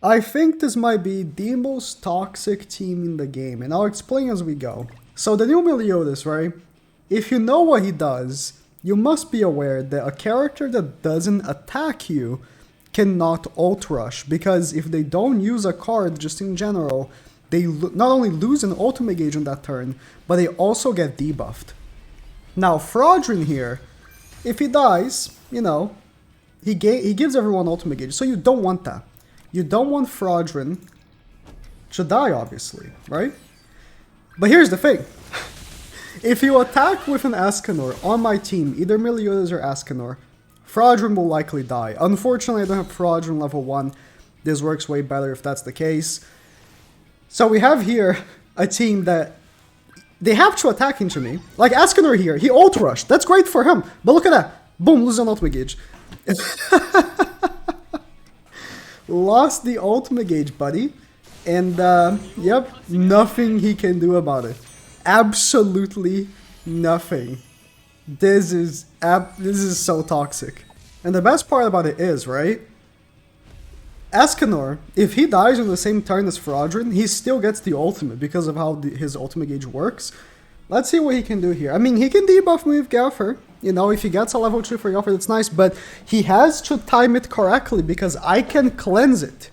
I think this might be the most toxic team in the game, and I'll explain as we go. So the new Meliodas, right? If you know what he does, you must be aware that a character that doesn't attack you cannot ult rush, because if they don't use a card just in general, they not only lose an ultimate gauge on that turn, but they also get debuffed. Now, fraudrin here, if he dies, you know, he gives everyone ultimate gauge, so you don't want that. You don't want fraudrin to die, obviously, right? But here's the thing. If you attack with an Escanor on my team, either Meliodas or Escanor, fraudrin will likely die. Unfortunately, I don't have fraudrin level 1. This works way better if that's the case. So we have here a team that they have to attack into me. Like Escanor here, he ult rushed. That's great for him. But look at that. Boom, loses an ultimate gauge. Lost the ultimate gauge, buddy. And, yep, nothing he can do about it. Absolutely nothing. This is so toxic. And the best part about it is, right? Escanor, if he dies on the same turn as fraudrin, he still gets the ultimate because of how his ultimate gauge works. Let's see what he can do here. I mean, he can debuff me with Gelfer. You know, if he gets a level 2 for Gelfer, that's nice. But he has to time it correctly because I can cleanse it.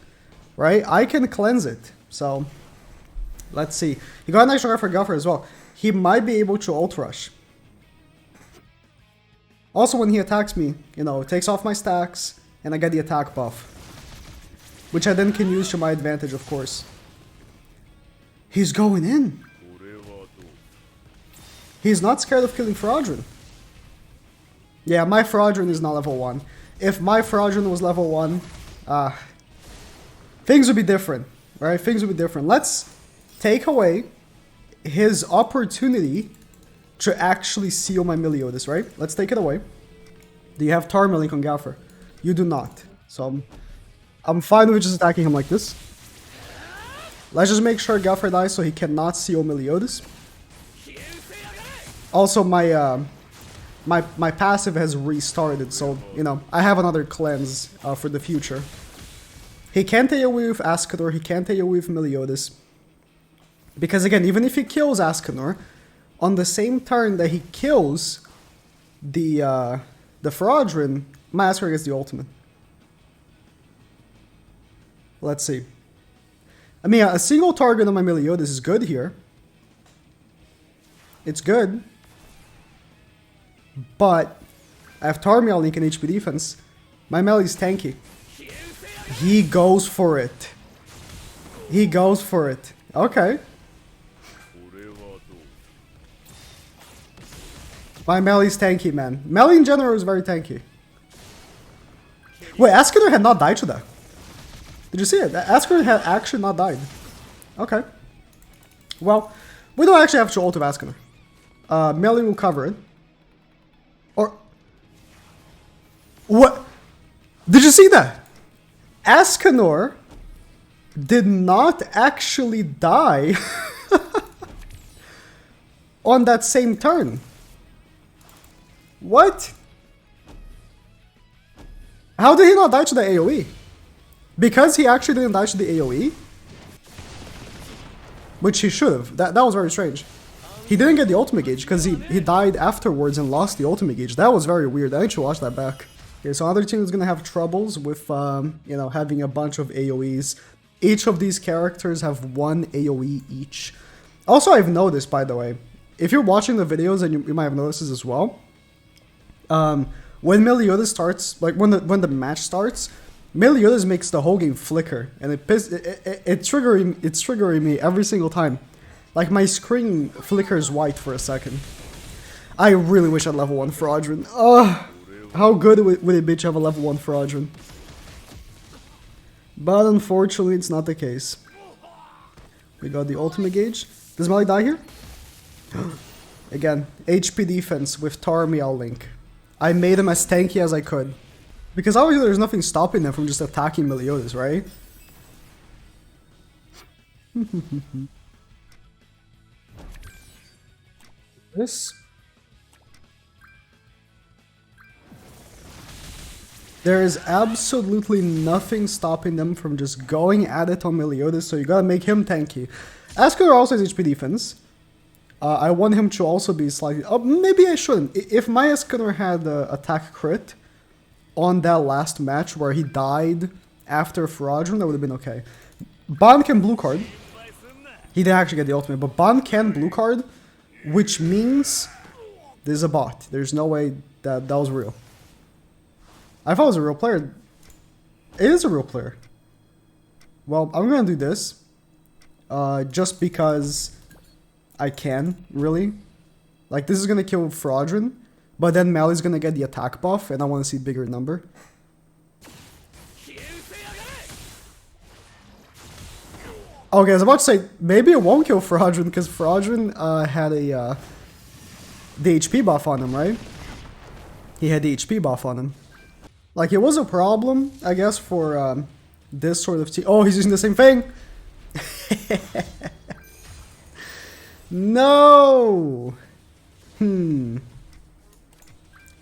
Right? I can cleanse it. So, let's see. He got a nice shot for Gelfer as well. He might be able to ult rush. Also, when he attacks me, you know, it takes off my stacks, and I get the attack buff. Which I then can use to my advantage, of course. He's going in. He's not scared of killing fraudrin. Yeah, my fraudrin is not level 1. If my fraudrin was level 1, things would be different, right? Things would be different. Let's take away his opportunity to actually seal my Meliodas, right? Let's take it away. Do you have Tarmelink on Gelfer? You do not. So I'm fine with just attacking him like this. Let's just make sure Gelfer dies so he cannot seal Meliodas. Also, my passive has restarted, so, you know, I have another cleanse for the future. He can't AoE with Escanor, he can't AoE with Meliodas. Because again, even if he kills Escanor, on the same turn that he kills the fraudrin, my Escanor gets the ultimate. Let's see. I mean, a single target on my Meliodas is good here. It's good. But I have Tarmiel Link and HP defense. My melee is tanky. He goes for it. He goes for it. Okay. My melee is tanky, man. Melee in general is very tanky. Wait, Escanor had not died to that. Did you see it? Escanor had actually not died. Okay. Well, we don't actually have to ult of Escanor. Melee will cover it. Or... What? Did you see that? Escanor did not actually die on that same turn. What? How did he not die to the AoE? Because he actually didn't die to the AoE? Which he should have. That was very strange. He didn't get the ultimate gauge because he died afterwards and lost the ultimate gauge. That was very weird. I need to watch that back. Okay, so other team is going to have troubles with, you know, having a bunch of AoEs. Each of these characters have one AoE each. Also, I've noticed, by the way, if you're watching the videos, and you might have noticed this as well, when Meliodas starts, like when the match starts, Meliodas makes the whole game flicker, and it's triggering me every single time. Like my screen flickers white for a second. I really wish I had level 1 fraudrin. Ugh, how good would it be to have a level 1 fraudrin? But unfortunately, it's not the case. We got the ultimate gauge. Does Melee die here? Again, HP defense with Tarmiel Link. I made him as tanky as I could. Because obviously there's nothing stopping them from just attacking Meliodas, right? This. There is absolutely nothing stopping them from just going at it on Meliodas, so you gotta make him tanky. Askeladar also has HP defense. I want him to also be slightly... Oh, maybe I shouldn't. If my Askeladar had attack crit on that last match where he died after fraudrin, that would have been okay. Ban can blue card. He didn't actually get the ultimate, but Ban can blue card, which means there's a bot. There's no way that was real. I thought it was a real player. It is a real player. Well, I'm gonna do this. Just because I can, really. Like, this is gonna kill fraudrin, but then Mali's gonna get the attack buff, and I want to see bigger number. Okay, I was about to say, maybe it won't kill fraudrin, because fraudrin had the HP buff on him, right? He had the HP buff on him. Like, it was a problem, I guess, for this sort of team. Oh, he's using the same thing! No!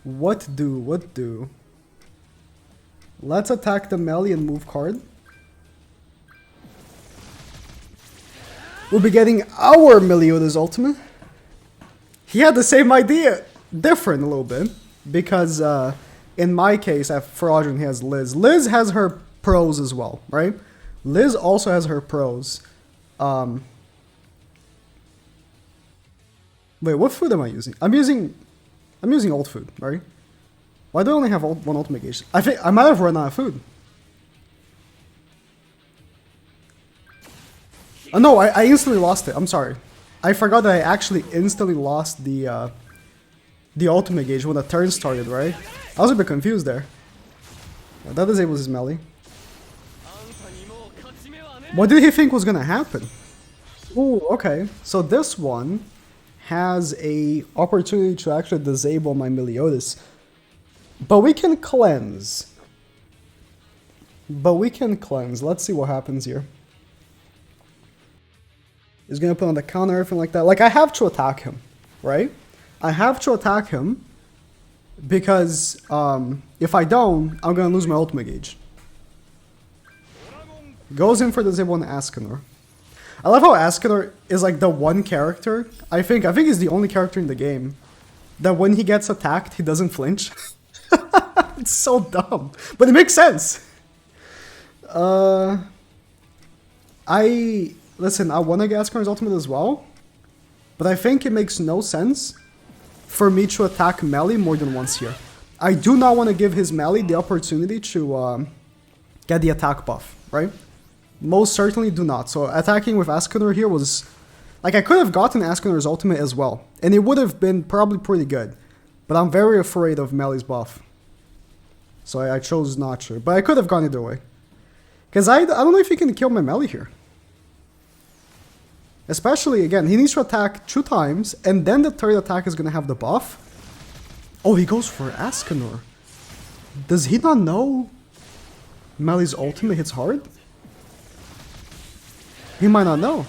What do? Let's attack the melee and move card. We'll be getting our Meliodas ultimate. He had the same idea, different a little bit, because in my case, at fraudrin, he has Liz. Liz has her pros as well, right? Liz also has her pros. Wait, what food am I using? I'm using old food, right? Why do I only have one ultimate gauge? I think I might have run out of food. Oh no, I instantly lost it. I'm sorry. I forgot that I actually instantly lost the ultimate gauge when the turn started, right? I was a bit confused there. Yeah, that disables his melee. What did he think was gonna happen? Ooh, okay. So this one has a opportunity to actually disable my Meliodas. But we can cleanse. Let's see what happens here. He's gonna put on the counter, everything like that. Like, I have to attack him, right? I have to attack him because if I don't, I'm gonna lose my ultimate gauge. Goes in for disable on Askeladar. I love how Askeladar is like the one character, I think he's the only character in the game that when he gets attacked, he doesn't flinch. It's so dumb, but it makes sense. Listen, I want to get Askeladar's ultimate as well, but I think it makes no sense for me to attack melee more than once here. I do not want to give his melee the opportunity to get the attack buff, right? Most certainly do not. So attacking with Askeladar here was... Like, I could have gotten Askeladar's ultimate as well, and it would have been probably pretty good. But I'm very afraid of melee's buff. So I chose not to. But I could have gone either way. Because I don't know if he can kill my melee here. Especially, again, he needs to attack 2 times, and then the third attack is going to have the buff. Oh, he goes for Askeladar. Does he not know melee's ultimate hits hard? He might not know.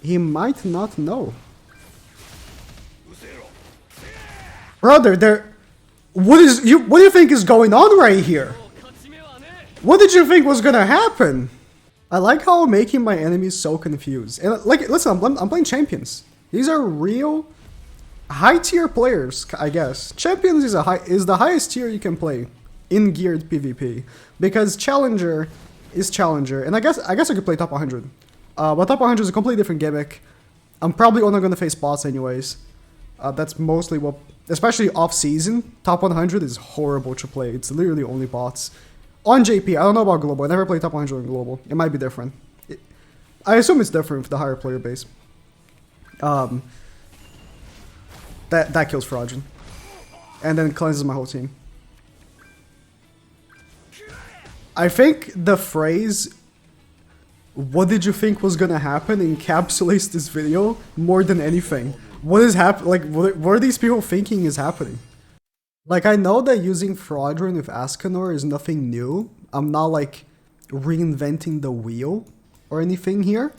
He might not know. Brother, what do you think is going on right here? What did you think was gonna happen? I like how I'm making my enemies so confused. And like, listen, I'm playing champions. These are real high tier players, I guess. Champions is the highest tier you can play in geared PvP, because challenger is challenger, and I guess I could play top 100. But top 100 is a completely different gimmick. I'm probably only going to face bots anyways. That's mostly what, especially off season, top 100 is horrible to play. It's literally only bots. On JP, I don't know about global. I never played top 100 on global. It might be different. I assume it's different for the higher player base. That kills fraudrin, and then cleanses my whole team. I think the phrase, "What did you think was gonna happen?" encapsulates this video more than anything. What is happening? Like, what are these people thinking is happening? Like, I know that using fraudrin with Askeladar is nothing new. I'm not like reinventing the wheel or anything here,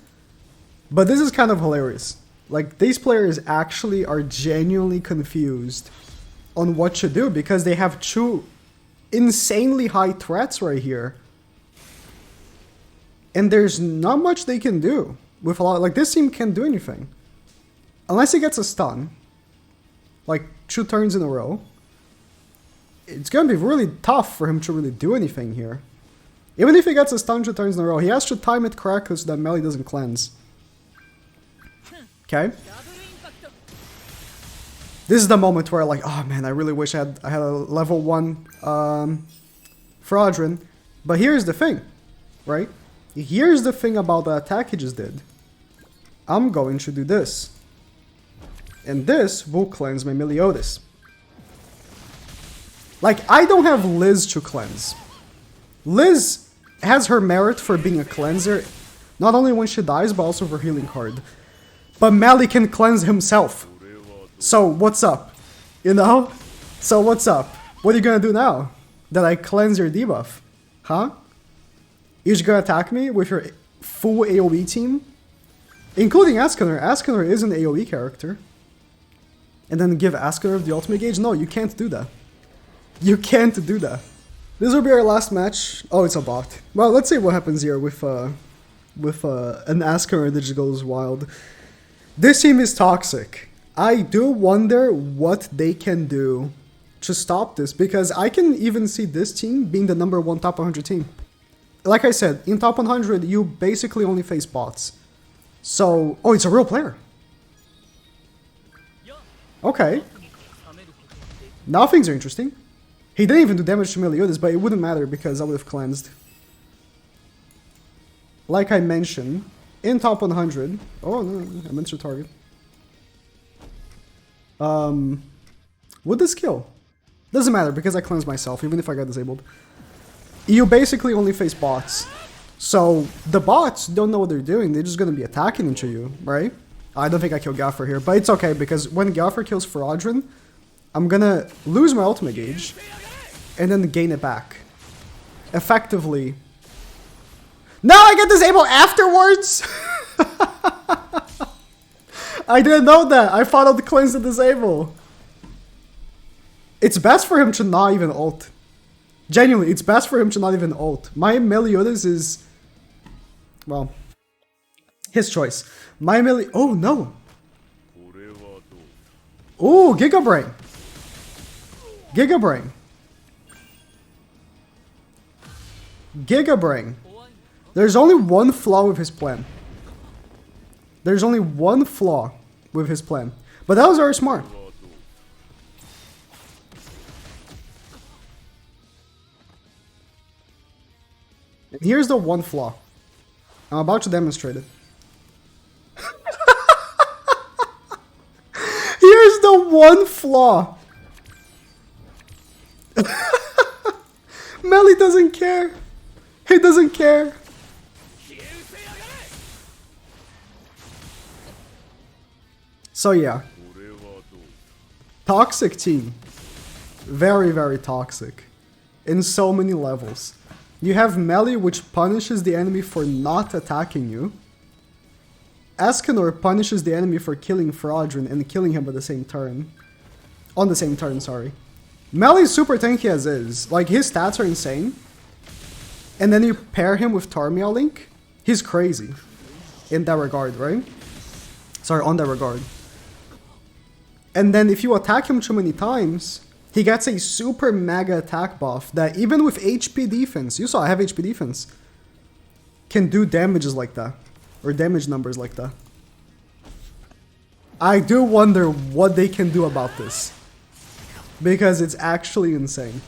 but this is kind of hilarious. Like, these players actually are genuinely confused on what to do because they have two insanely high threats right here. And there's not much they can do with a lot. Like, this team can't do anything. Unless he gets a stun. Like, 2 turns in a row. It's gonna be really tough for him to really do anything here. Even if he gets a stun 2 turns in a row, he has to time it correctly so that melee doesn't cleanse. Okay? This is the moment where, like, oh man, I really wish I had a level 1 fraudrin. But here's the thing, right? Here's the thing about the attack he just did. I'm going to do this. And this will cleanse my Meliodas. Like, I don't have Liz to cleanse. Liz has her merit for being a cleanser, not only when she dies, but also for healing card. But Meli can cleanse himself. So, what's up? You know? So, what's up? What are you gonna do now? That I cleanse your debuff? Huh? You're just gonna attack me with your full AoE team? Including Ascanor. Ascanor is an AoE character. And then give Ascanor the ultimate gauge? No, you can't do that. You can't do that. This will be our last match. Oh, it's a bot. Well, let's see what happens here with an Ascanor that just goes wild. This team is toxic. I do wonder what they can do to stop this, because I can even see this team being the #1 top 100 team. Like I said, in top 100, you basically only face bots. So, oh, it's a real player. Okay. Now things are interesting. He didn't even do damage to Meliodas, but it wouldn't matter because I would have cleansed. Like I mentioned, in top 100... Oh, no, I meant to target. Would this kill? Doesn't matter because I cleansed myself, even if I got disabled. You basically only face bots. So, the bots don't know what they're doing, they're just gonna be attacking into you, right? I don't think I killed Gaffer here, but it's okay because when Gaffer kills fraudrin, I'm gonna lose my ultimate gauge and then gain it back. Effectively. No, I get disabled afterwards! I didn't know that. I followed the cleanse to disable. It's best for him to not even ult. Genuinely, it's best for him to not even ult. My Meliodas is... well, his choice. My oh no! Ooh, Giga Brain! Giga Brain! Giga Brain! There's only one flaw with his plan. There's only one flaw with his plan. But that was very smart. And here's the one flaw. I'm about to demonstrate it. Here's the one flaw. Meli doesn't care. He doesn't care. So yeah. Toxic team. Very, very toxic. In so many levels. You have Meli, which punishes the enemy for not attacking you. Ascanor punishes the enemy for killing fraudrin and killing him at the same turn. On the same turn, sorry. Meli is super tanky as is. Like, his stats are insane. And then you pair him with Tarmiel Link. He's crazy. In that regard, right? Sorry, on that regard. And then if you attack him too many times, he gets a super mega attack buff that even with HP defense, you saw I have HP defense, can do damages like that. Or damage numbers like that. I do wonder what they can do about this. Because it's actually insane.